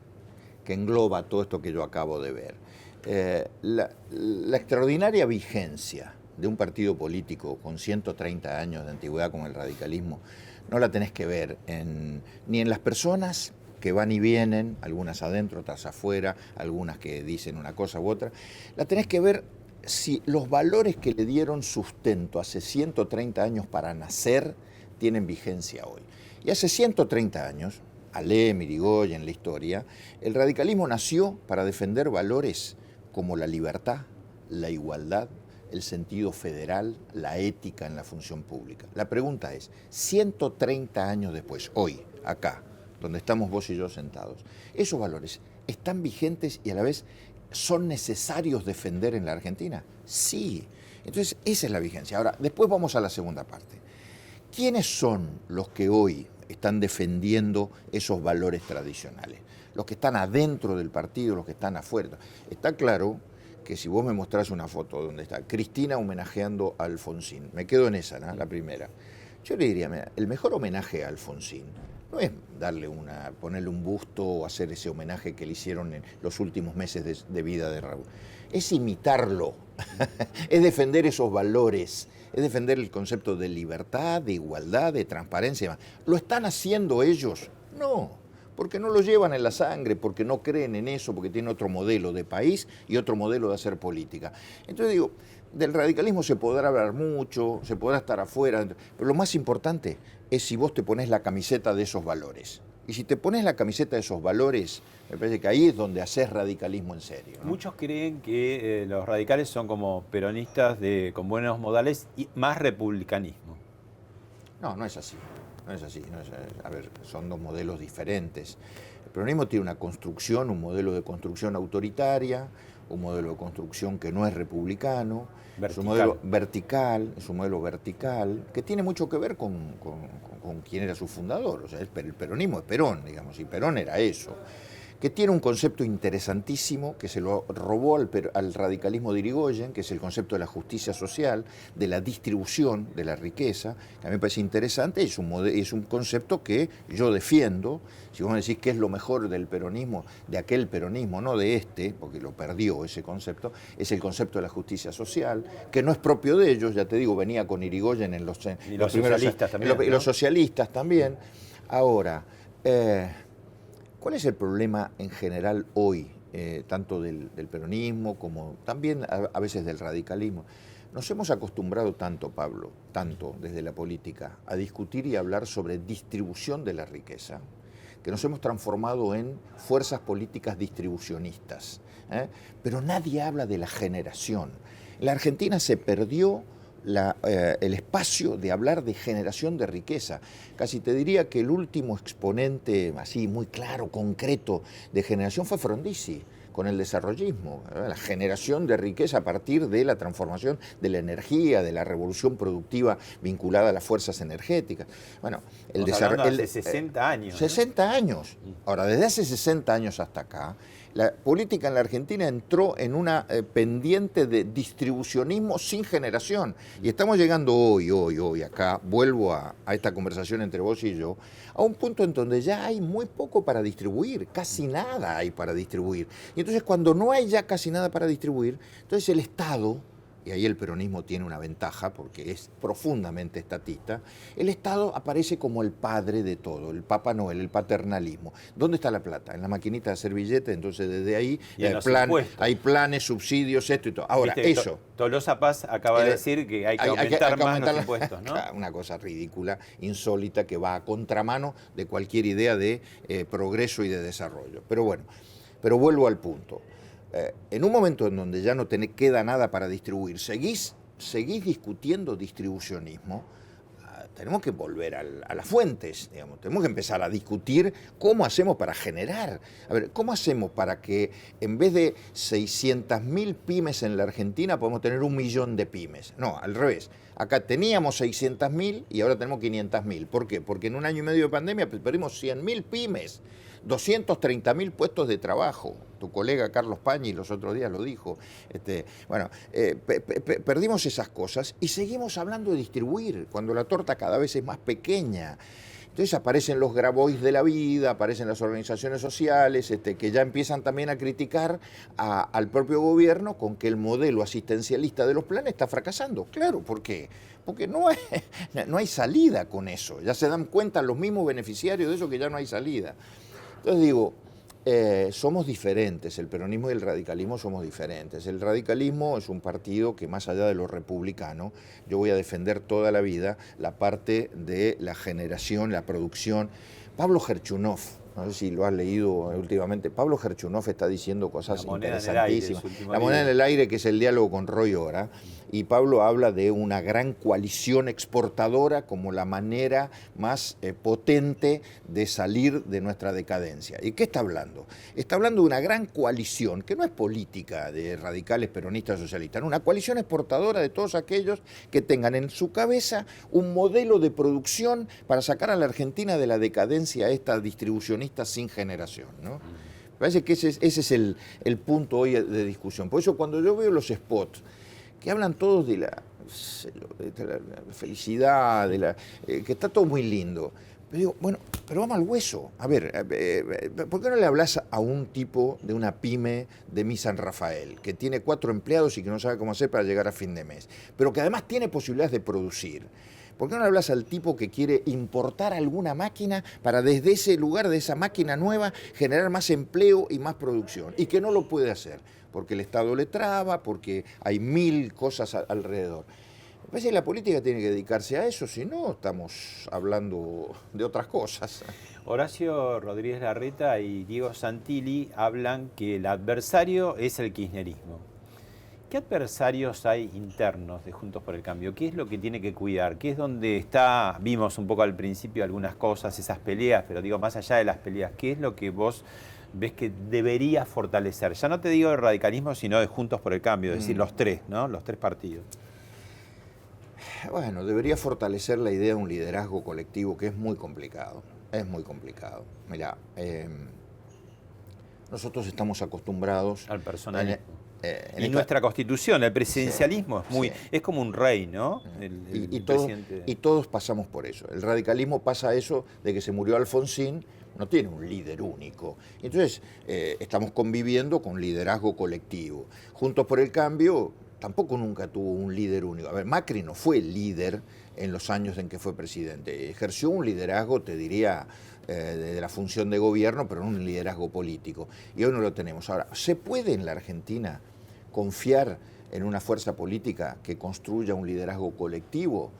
que engloba todo esto que yo acabo de ver. La extraordinaria vigencia de un partido político con 130 años de antigüedad como el radicalismo, no la tenés que ver ni en las personas que van y vienen, algunas adentro, otras afuera, algunas que dicen una cosa u otra. La tenés que ver si los valores que le dieron sustento hace 130 años para nacer tienen vigencia hoy. Y hace 130 años, Alem, Irigoyen, la historia, el radicalismo nació para defender valores como la libertad, la igualdad, el sentido federal, la ética en la función pública. La pregunta es, 130 años después, hoy, acá, donde estamos vos y yo sentados, ¿esos valores están vigentes y a la vez son necesarios defender en la Argentina? Sí. Entonces, esa es la vigencia. Ahora, después vamos a la segunda parte. ¿Quiénes son los que hoy están defendiendo esos valores tradicionales? Los que están adentro del partido, los que están afuera. Está claro que si vos me mostrás una foto donde está Cristina homenajeando a Alfonsín, me quedo en esa, ¿no? La primera. Yo le diría, mira, el mejor homenaje a Alfonsín no es ponerle un busto o hacer ese homenaje que le hicieron en los últimos meses de vida de Raúl. Es imitarlo, es defender esos valores, es defender el concepto de libertad, de igualdad, de transparencia. ¿Lo están haciendo ellos? No. Porque no lo llevan en la sangre, porque no creen en eso, porque tienen otro modelo de país y otro modelo de hacer política. Entonces digo, del radicalismo se podrá hablar mucho, se podrá estar afuera, pero lo más importante es si vos te pones la camiseta de esos valores. Y si te pones la camiseta de esos valores, me parece que ahí es donde haces radicalismo en serio, ¿no? Muchos creen que los radicales son como peronistas con buenos modales y más republicanismo. No, no es así. No es así, a ver, son dos modelos diferentes. El peronismo tiene una construcción, un modelo de construcción autoritaria, un modelo de construcción que no es republicano, es un modelo vertical, que tiene mucho que ver con quién era su fundador. O sea, el peronismo es Perón, digamos, y Perón era eso. Que tiene un concepto interesantísimo que se lo robó al radicalismo de Irigoyen, que es el concepto de la justicia social, de la distribución de la riqueza, que a mí me parece interesante, es un concepto que yo defiendo. Si vos me decís qué es lo mejor del peronismo, de aquel peronismo, no de este, porque lo perdió ese concepto, es el concepto de la justicia social, que no es propio de ellos, ya te digo, venía con Irigoyen en los primeros socialistas también, y los socialistas también. Ahora, ¿cuál es el problema en general hoy, tanto del peronismo como también a veces del radicalismo? Nos hemos acostumbrado tanto, Pablo, tanto desde la política, a discutir y hablar sobre distribución de la riqueza, que nos hemos transformado en fuerzas políticas distribucionistas. Pero nadie habla de la generación. En la Argentina se perdió el espacio de hablar de generación de riqueza. Casi te diría que el último exponente así muy claro, concreto de generación fue Frondizi con el desarrollismo, la generación de riqueza a partir de la transformación de la energía, de la revolución productiva vinculada a las fuerzas energéticas. Bueno, el desarrollo hace 60 años. 60 años. Ahora, desde hace 60 años hasta acá, la política en la Argentina entró en una pendiente de distribucionismo sin generación. Y estamos llegando hoy, acá, vuelvo a esta conversación entre vos y yo, a un punto en donde ya hay muy poco para distribuir, casi nada hay para distribuir. Y entonces cuando no hay ya casi nada para distribuir, entonces el Estado, y ahí el peronismo tiene una ventaja porque es profundamente estatista, el Estado aparece como el padre de todo, el Papá Noel, el paternalismo. ¿Dónde está la plata? En la maquinita de hacer billetes, entonces desde ahí hay planes, subsidios, esto y todo. Ahora, eso... Tolosa Paz acaba de decir que hay que aumentar más los impuestos, ¿no? Una cosa ridícula, insólita, que va a contramano de cualquier idea de progreso y de desarrollo. Pero bueno, vuelvo al punto. en un momento en donde ya no queda nada para distribuir, seguís discutiendo distribucionismo, tenemos que volver a las fuentes, digamos. Tenemos que empezar a discutir cómo hacemos para generar. A ver, ¿cómo hacemos para que en vez de 600.000 pymes en la Argentina podamos tener 1 millón de pymes? No, al revés. Acá teníamos 600.000 y ahora tenemos 500.000. ¿Por qué? Porque en un año y medio de pandemia perdimos 100.000 pymes, 230.000 puestos de trabajo. Tu colega Carlos Pañi los otros días lo dijo. Perdimos esas cosas y seguimos hablando de distribuir, cuando la torta cada vez es más pequeña. Entonces aparecen los Grabois de la vida, aparecen las organizaciones sociales, que ya empiezan también a criticar al propio gobierno con que el modelo asistencialista de los planes está fracasando. Claro, ¿por qué? Porque no hay salida con eso. Ya se dan cuenta los mismos beneficiarios de eso que ya no hay salida. Entonces digo, somos diferentes, el peronismo y el radicalismo somos diferentes. El radicalismo es un partido que, más allá de lo republicano, yo voy a defender toda la vida la parte de la generación, la producción. Pablo Gerchunov, no sé si lo has leído últimamente, Pablo Gerchunov está diciendo cosas interesantísimas. La moneda en el aire, que es el diálogo con Roy Ora, y Pablo habla de una gran coalición exportadora como la manera más potente de salir de nuestra decadencia. ¿Y qué está hablando? Está hablando de una gran coalición, que no es política de radicales, peronistas, socialistas, no, una coalición exportadora de todos aquellos que tengan en su cabeza un modelo de producción para sacar a la Argentina de la decadencia esta distribucionista sin generación, ¿no? Me parece que ese es el punto hoy de discusión. Por eso cuando yo veo los spots que hablan todos de la felicidad, que está todo muy lindo, pero digo, bueno, pero vamos al hueso. A ver, ¿por qué no le hablas a un tipo de una pyme de mi San Rafael, que tiene 4 empleados y que no sabe cómo hacer para llegar a fin de mes, pero que además tiene posibilidades de producir? ¿Por qué no le hablas al tipo que quiere importar alguna máquina para desde ese lugar, de esa máquina nueva, generar más empleo y más producción? Y que no lo puede hacer, porque el Estado le traba, porque hay 1000 cosas alrededor. Me parece que la política tiene que dedicarse a eso, si no estamos hablando de otras cosas. Horacio Rodríguez Larreta y Diego Santilli hablan que el adversario es el kirchnerismo. ¿Qué adversarios hay internos de Juntos por el Cambio? ¿Qué es lo que tiene que cuidar? ¿Qué es donde está? Vimos un poco al principio algunas cosas, esas peleas, pero digo, más allá de las peleas, ¿qué es lo que vos ves que debería fortalecer? Ya no te digo de radicalismo, sino de Juntos por el Cambio, es decir, los tres, ¿no? Los 3 partidos. Bueno, debería fortalecer la idea de un liderazgo colectivo, que es muy complicado. Es muy complicado. Mirá, nosotros estamos acostumbrados al personalismo. Y nuestra Constitución, el presidencialismo es como un rey, ¿no? Y todos pasamos por eso. El radicalismo pasa eso de que se murió Alfonsín, no tiene un líder único. Entonces, estamos conviviendo con liderazgo colectivo. Juntos por el Cambio tampoco nunca tuvo un líder único. A ver, Macri no fue líder en los años en que fue presidente. Ejerció un liderazgo, te diría, de la función de gobierno, pero no un liderazgo político. Y hoy no lo tenemos. Ahora, ¿se puede en la Argentina confiar en una fuerza política que construya un liderazgo colectivo?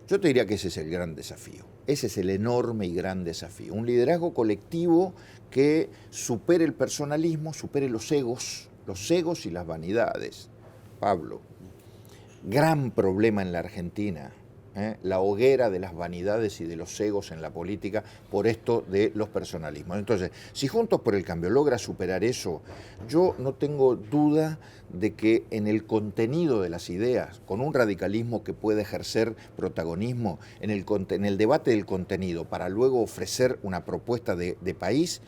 Yo te diría que ese es el gran desafío. Ese es el enorme y gran desafío. Un liderazgo colectivo que supere el personalismo, supere los egos y las vanidades. Pablo, gran problema en la Argentina, la hoguera de las vanidades y de los egos en la política por esto de los personalismos. Entonces, si Juntos por el Cambio logra superar eso, yo no tengo duda de que en el contenido de las ideas, con un radicalismo que pueda ejercer protagonismo en el debate del contenido para luego ofrecer una propuesta de país,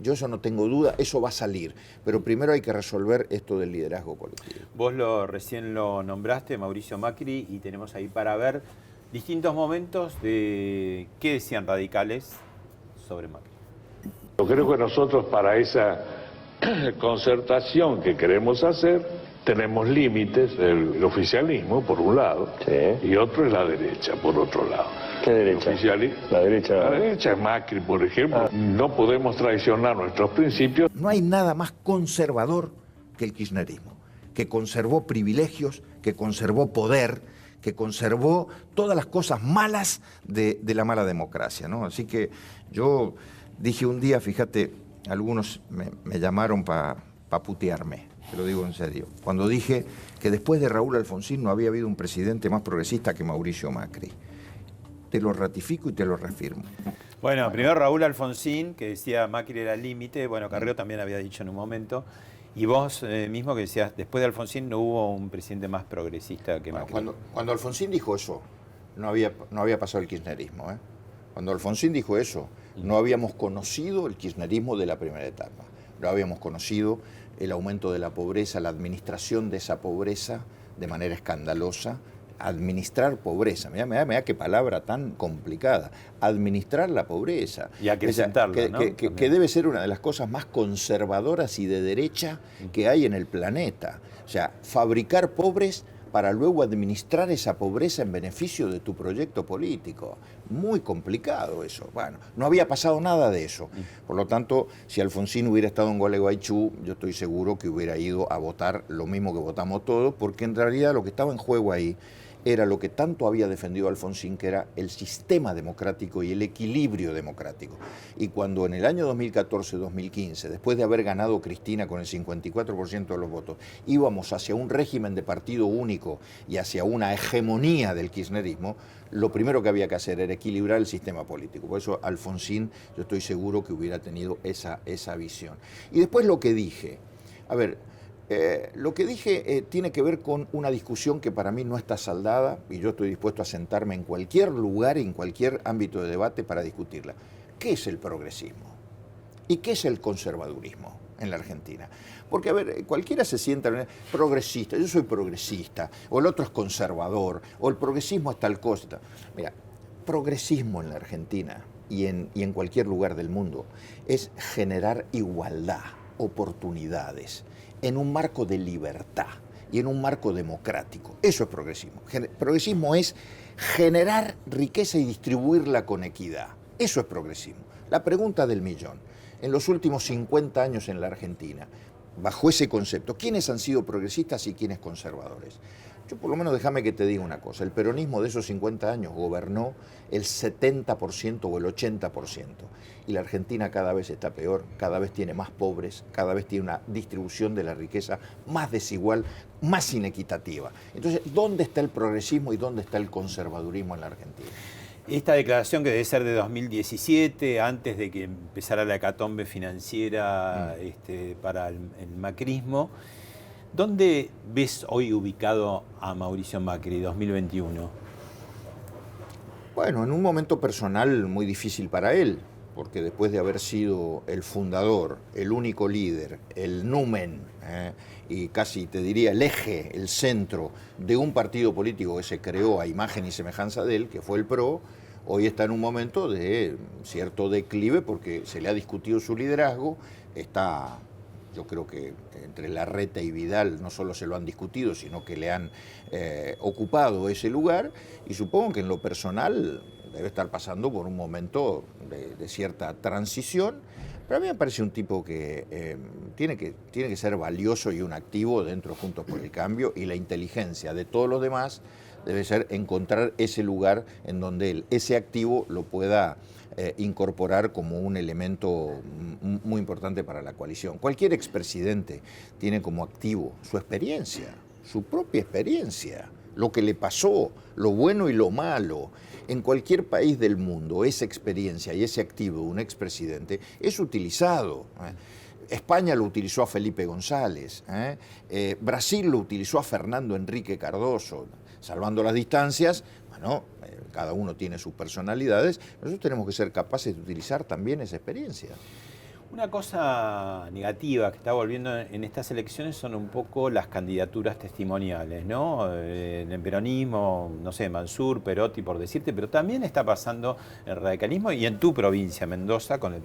yo eso no tengo duda, eso va a salir. Pero primero hay que resolver esto del liderazgo colectivo. Vos recién lo nombraste, Mauricio Macri, y tenemos ahí para ver distintos momentos de qué decían radicales sobre Macri. Yo creo que nosotros para esa concertación que queremos hacer tenemos límites, el oficialismo por un lado, y otro es la derecha por otro lado. ¿Qué derecha? La derecha es Macri, por ejemplo. No podemos traicionar nuestros principios. No hay nada más conservador que el kirchnerismo, que conservó privilegios, que conservó poder, que conservó todas las cosas malas de la mala democracia, ¿no? Así que yo dije un día, fíjate, algunos me llamaron para putearme. te lo digo en serio, cuando dije que después de Raúl Alfonsín no había habido un presidente más progresista que Mauricio Macri. Te lo ratifico y te lo reafirmo. Bueno, primero Raúl Alfonsín, que decía Macri era el límite, bueno, Carrió también había dicho en un momento, y vos mismo que decías, después de Alfonsín no hubo un presidente más progresista que Macri. Cuando Alfonsín dijo eso, no había pasado el kirchnerismo, ¿eh? Cuando Alfonsín dijo eso, no habíamos conocido el kirchnerismo de la primera etapa. No habíamos conocido el aumento de la pobreza, la administración de esa pobreza de manera escandalosa. Administrar pobreza, mirá qué palabra tan complicada. Administrar la pobreza. Y acrecentarla, ¿no? Que debe ser una de las cosas más conservadoras y de derecha que hay en el planeta. O sea, fabricar pobres para luego administrar esa pobreza en beneficio de tu proyecto político. Muy complicado eso. Bueno, no había pasado nada de eso. Por lo tanto, si Alfonsín hubiera estado en Gualeguaychú, yo estoy seguro que hubiera ido a votar lo mismo que votamos todos, porque en realidad lo que estaba en juego ahí era lo que tanto había defendido Alfonsín, que era el sistema democrático y el equilibrio democrático. Y cuando en el año 2014-2015, después de haber ganado Cristina con el 54% de los votos, íbamos hacia un régimen de partido único y hacia una hegemonía del kirchnerismo, lo primero que había que hacer era equilibrar el sistema político. Por eso Alfonsín, yo estoy seguro que hubiera tenido esa visión. Y después lo que dije, a ver, lo que dije tiene que ver con una discusión que para mí no está saldada y yo estoy dispuesto a sentarme en cualquier lugar, en cualquier ámbito de debate para discutirla. ¿Qué es el progresismo? ¿Y qué es el conservadurismo en la Argentina? Porque, a ver, cualquiera se sienta progresista, yo soy progresista, o el otro es conservador, o el progresismo es tal cosa. Mira, progresismo en la Argentina y en cualquier lugar del mundo es generar igualdad, oportunidades, en un marco de libertad y en un marco democrático. Eso es progresismo. Progresismo es generar riqueza y distribuirla con equidad. Eso es progresismo. La pregunta del millón. En los últimos 50 años en la Argentina, bajo ese concepto, ¿quiénes han sido progresistas y quiénes conservadores? Yo por lo menos déjame que te diga una cosa. El peronismo de esos 50 años gobernó el 70% o el 80%. Y la Argentina cada vez está peor, cada vez tiene más pobres, cada vez tiene una distribución de la riqueza más desigual, más inequitativa. Entonces, ¿dónde está el progresismo y dónde está el conservadurismo en la Argentina? Esta declaración que debe ser de 2017, antes de que empezara la hecatombe financiera para el macrismo, ¿dónde ves hoy ubicado a Mauricio Macri, 2021? Bueno, en un momento personal muy difícil para él, porque después de haber sido el fundador, el único líder, el numen, y casi te diría el eje, el centro de un partido político que se creó a imagen y semejanza de él, que fue el PRO, hoy está en un momento de cierto declive porque se le ha discutido su liderazgo, está... Yo creo que entre Larreta y Vidal no solo se lo han discutido, sino que le han ocupado ese lugar, y supongo que en lo personal debe estar pasando por un momento de cierta transición, pero a mí me parece un tipo que tiene que ser valioso y un activo dentro de Juntos por el Cambio, y la inteligencia de todos los demás debe ser encontrar ese lugar en donde él, ese activo, lo pueda incorporar como un elemento muy importante para la coalición. Cualquier expresidente tiene como activo su experiencia, su propia experiencia, lo que le pasó, lo bueno y lo malo. En cualquier país del mundo, esa experiencia y ese activo de un expresidente es utilizado. España lo utilizó a Felipe González, Brasil lo utilizó a Fernando Enrique Cardoso, salvando las distancias. Bueno, cada uno tiene sus personalidades, nosotros tenemos que ser capaces de utilizar también esa experiencia. Una cosa negativa que está volviendo en estas elecciones son un poco las candidaturas testimoniales, ¿no? En el peronismo, no sé, Mansur, Perotti, por decirte, pero también está pasando el radicalismo y en tu provincia, Mendoza, con el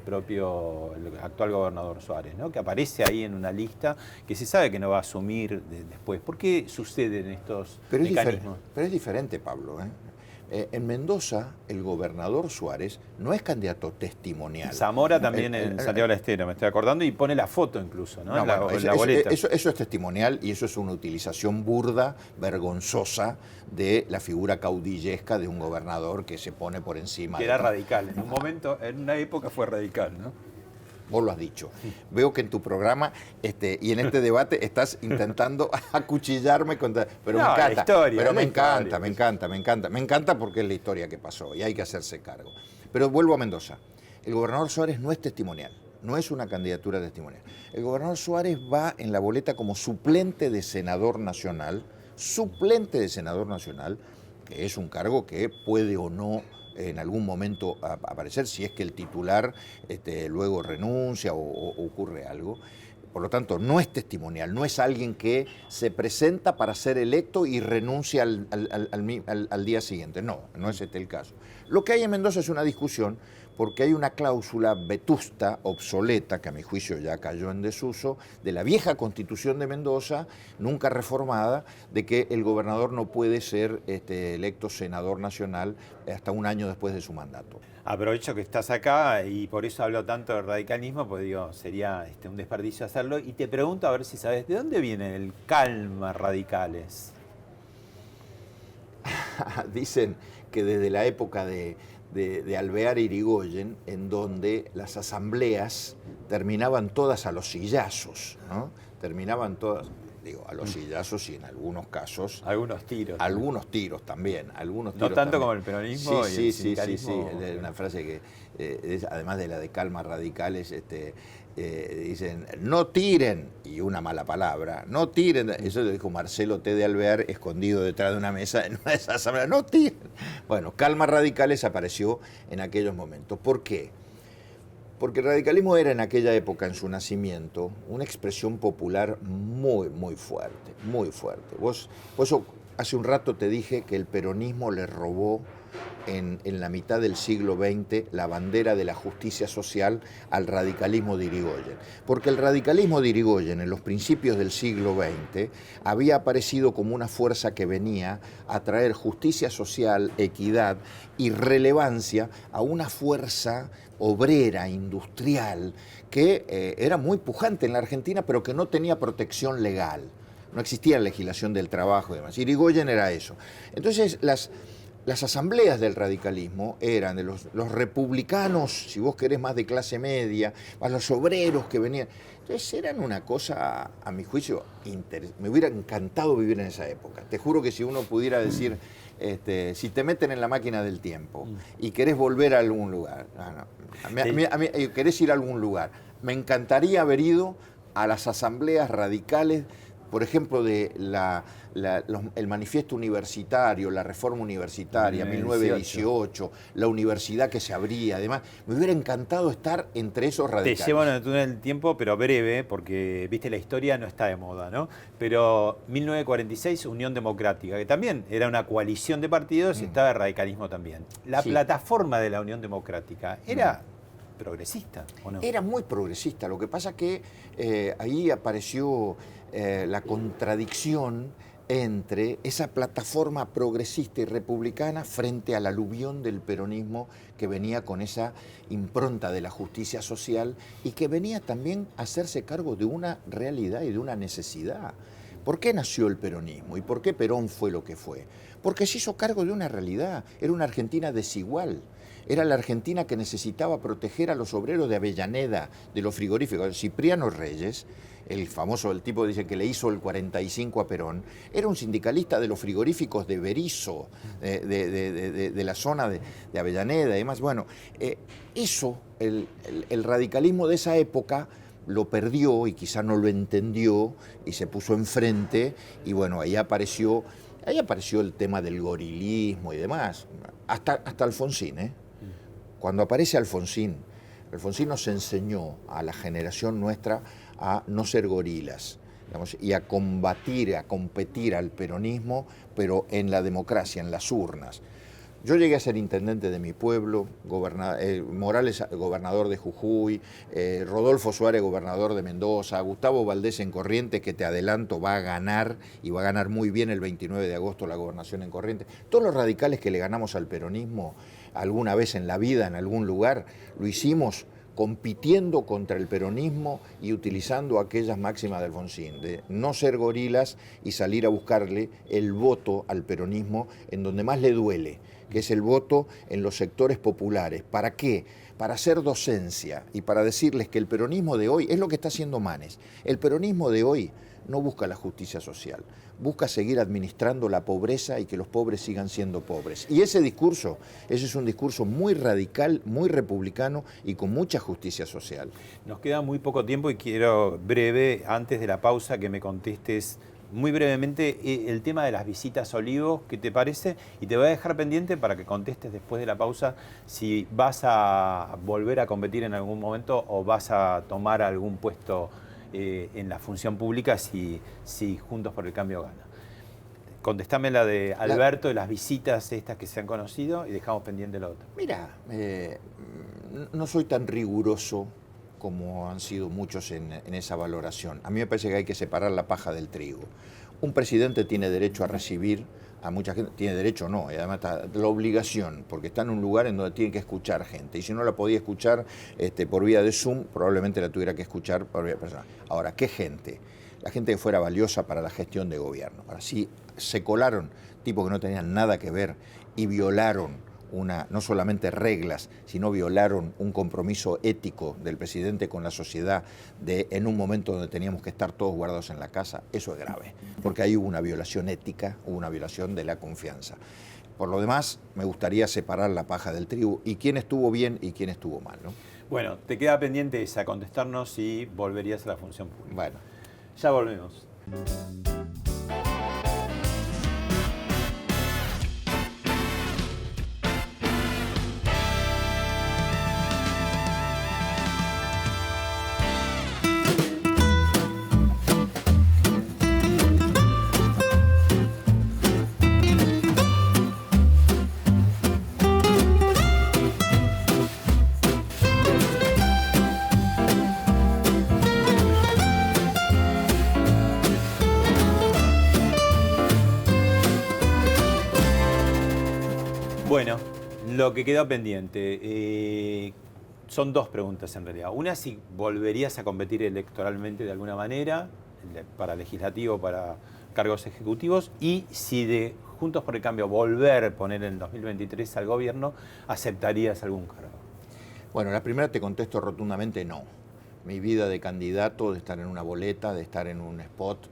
actual gobernador Suárez, ¿no? Que aparece ahí en una lista que se sabe que no va a asumir después. ¿Por qué suceden estos mecanismos? Pero es diferente, Pablo, en Mendoza, el gobernador Suárez no es candidato testimonial. Zamora también en Santiago del Estero, me estoy acordando, y pone la foto incluso, ¿no? En la boleta. Eso es testimonial, y eso es una utilización burda, vergonzosa, de la figura caudillesca de un gobernador que se pone por encima. Que era radical, en un momento, en una época fue radical, ¿no? vos lo has dicho. Veo que en tu programa y en este debate estás intentando acuchillarme contra... Pero no, me encanta, historia, pero me encanta porque es la historia que pasó y hay que hacerse cargo. Pero vuelvo a Mendoza. El gobernador Suárez no es testimonial, no es una candidatura testimonial. El gobernador Suárez va en la boleta como suplente de senador nacional, que es un cargo que puede o no en algún momento aparecer, si es que el titular luego renuncia o ocurre algo. Por lo tanto, no es testimonial, no es alguien que se presenta para ser electo y renuncia al día siguiente. No es este el caso. Lo que hay en Mendoza es una discusión porque hay una cláusula vetusta, obsoleta, que a mi juicio ya cayó en desuso, de la vieja Constitución de Mendoza, nunca reformada, de que el gobernador no puede ser electo senador nacional hasta un año después de su mandato. Aprovecho que estás acá y por eso hablo tanto del radicalismo, porque digo, sería un desperdicio hacerlo. Y te pregunto a ver si sabes, ¿de dónde viene el calma radicales? Dicen que desde la época de Alvear e Irigoyen, en donde las asambleas terminaban todas a los sillazos, ¿no? Terminaban todas, a los sillazos y en algunos casos... Algunos tiros. Algunos tiros también. No tanto como el peronismo y el sindicalismo. Sí. Es una frase que, además de la de calma radicales, dicen, no tiren, y una mala palabra, no tiren, eso lo dijo Marcelo T. de Alvear, escondido detrás de una mesa en una de esas asambleas, no tiren. Bueno, calma radicales apareció en aquellos momentos. ¿Por qué? Porque el radicalismo era en aquella época, en su nacimiento, una expresión popular muy, muy fuerte, muy fuerte. Vos hace un rato te dije que el peronismo le robó en la mitad del siglo XX la bandera de la justicia social al radicalismo de Irigoyen. Porque el radicalismo de Irigoyen en los principios del siglo XX había aparecido como una fuerza que venía a traer justicia social, equidad y relevancia a una fuerza obrera, industrial, que era muy pujante en la Argentina, pero que no tenía protección legal. No existía legislación del trabajo y demás. Irigoyen era eso. Entonces, las asambleas del radicalismo eran de los republicanos, si vos querés, más de clase media, más los obreros que venían. Entonces eran una cosa, a mi juicio, me hubiera encantado vivir en esa época. Te juro que si uno pudiera decir, si te meten en la máquina del tiempo y querés volver a algún lugar, querés ir a algún lugar, me encantaría haber ido a las asambleas radicales, por ejemplo, de el manifiesto universitario, la reforma universitaria, 1918, la universidad que se abría, además, me hubiera encantado estar entre esos radicales. Te llevo en el túnel del tiempo, pero breve, porque, viste, la historia no está de moda, ¿no? Pero 1946, Unión Democrática, que también era una coalición de partidos y estaba el radicalismo también. La plataforma de la Unión Democrática era... progresista, ¿o no? Era muy progresista, lo que pasa que ahí apareció la contradicción entre esa plataforma progresista y republicana frente al aluvión del peronismo que venía con esa impronta de la justicia social y que venía también a hacerse cargo de una realidad y de una necesidad. ¿Por qué nació el peronismo y por qué Perón fue lo que fue? Porque se hizo cargo de una realidad, era una Argentina desigual. Era la Argentina que necesitaba proteger a los obreros de Avellaneda, de los frigoríficos. Cipriano Reyes, el famoso, el tipo dice que le hizo el 45 a Perón, era un sindicalista de los frigoríficos de Berisso, de la zona de Avellaneda y demás. Bueno, eso, el radicalismo de esa época lo perdió y quizá no lo entendió y se puso enfrente y bueno, ahí apareció el tema del gorilismo y demás, hasta Alfonsín, ¿eh? Cuando aparece Alfonsín nos enseñó a la generación nuestra a no ser gorilas, digamos, y a combatir, a competir al peronismo, pero en la democracia, en las urnas. Yo llegué a ser intendente de mi pueblo, Morales gobernador de Jujuy, Rodolfo Suárez gobernador de Mendoza, Gustavo Valdés en Corrientes, que te adelanto va a ganar, y va a ganar muy bien el 29 de agosto la gobernación en Corrientes. Todos los radicales que le ganamos al peronismo alguna vez en la vida, en algún lugar, lo hicimos compitiendo contra el peronismo y utilizando aquellas máximas de Alfonsín, de no ser gorilas y salir a buscarle el voto al peronismo en donde más le duele, que es el voto en los sectores populares. ¿Para qué? para hacer docencia y para decirles que el peronismo de hoy es lo que está haciendo Manes. El peronismo de hoy no busca la justicia social, busca seguir administrando la pobreza y que los pobres sigan siendo pobres. Y ese es un discurso muy radical, muy republicano y con mucha justicia social. Nos queda muy poco tiempo y quiero breve, antes de la pausa, que me contestes muy brevemente el tema de las visitas a Olivos, ¿qué te parece? Y te voy a dejar pendiente para que contestes después de la pausa si vas a volver a competir en algún momento o vas a tomar algún puesto en la función pública si Juntos por el Cambio gana. Contestame la de Alberto, de las visitas estas que se han conocido y dejamos pendiente la otra. Mira, no soy tan riguroso como han sido muchos en esa valoración. A mí me parece que hay que separar la paja del trigo. Un presidente tiene derecho a recibir a mucha gente, tiene derecho no, y además está la obligación, porque está en un lugar en donde tiene que escuchar gente, y si no la podía escuchar por vía de Zoom, probablemente la tuviera que escuchar por vía personal. Ahora, ¿qué gente? La gente que fuera valiosa para la gestión de gobierno. Ahora, si se colaron tipos que no tenían nada que ver y violaron no solamente reglas, sino violaron un compromiso ético del presidente con la sociedad en un momento donde teníamos que estar todos guardados en la casa, eso es grave, porque ahí hubo una violación ética, hubo una violación de la confianza. Por lo demás, me gustaría separar la paja del trigo y quién estuvo bien y quién estuvo mal, ¿no? Bueno, te queda pendiente esa, contestarnos si volverías a la función pública. Bueno. Ya volvemos. Bueno, lo que quedó pendiente, son dos preguntas en realidad. Una, si volverías a competir electoralmente de alguna manera, para legislativo, para cargos ejecutivos, y si de Juntos por el Cambio volver a poner en 2023 al gobierno, ¿aceptarías algún cargo? Bueno, la primera te contesto rotundamente no. Mi vida de candidato, de estar en una boleta, de estar en un spot,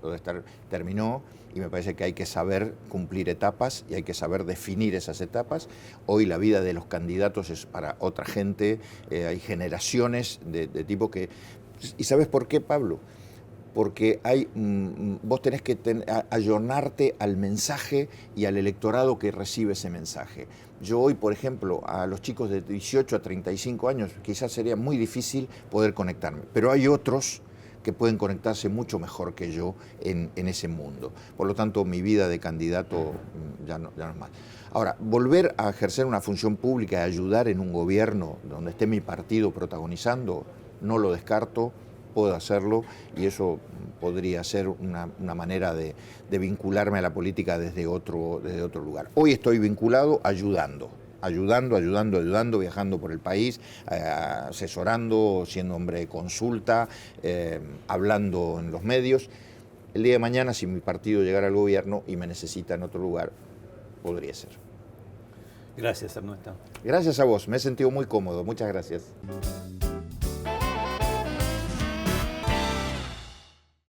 terminó, y me parece que hay que saber cumplir etapas y hay que saber definir esas etapas. Hoy la vida de los candidatos es para otra gente, hay generaciones de tipo que... ¿Y sabes por qué, Pablo? Porque vos tenés que ayornarte al mensaje y al electorado que recibe ese mensaje. Yo hoy, por ejemplo, a los chicos de 18 a 35 años quizás sería muy difícil poder conectarme, pero hay otros que pueden conectarse mucho mejor que yo en ese mundo. Por lo tanto, mi vida de candidato ya no es más. Ahora, volver a ejercer una función pública y ayudar en un gobierno donde esté mi partido protagonizando, no lo descarto, puedo hacerlo, y eso podría ser una manera de vincularme a la política desde otro lugar. Hoy estoy vinculado ayudando, viajando por el país, asesorando, siendo hombre de consulta, hablando en los medios. El día de mañana, si mi partido llegara al gobierno y me necesita en otro lugar, podría ser. Gracias, Ernesto. Gracias a vos, me he sentido muy cómodo, muchas gracias.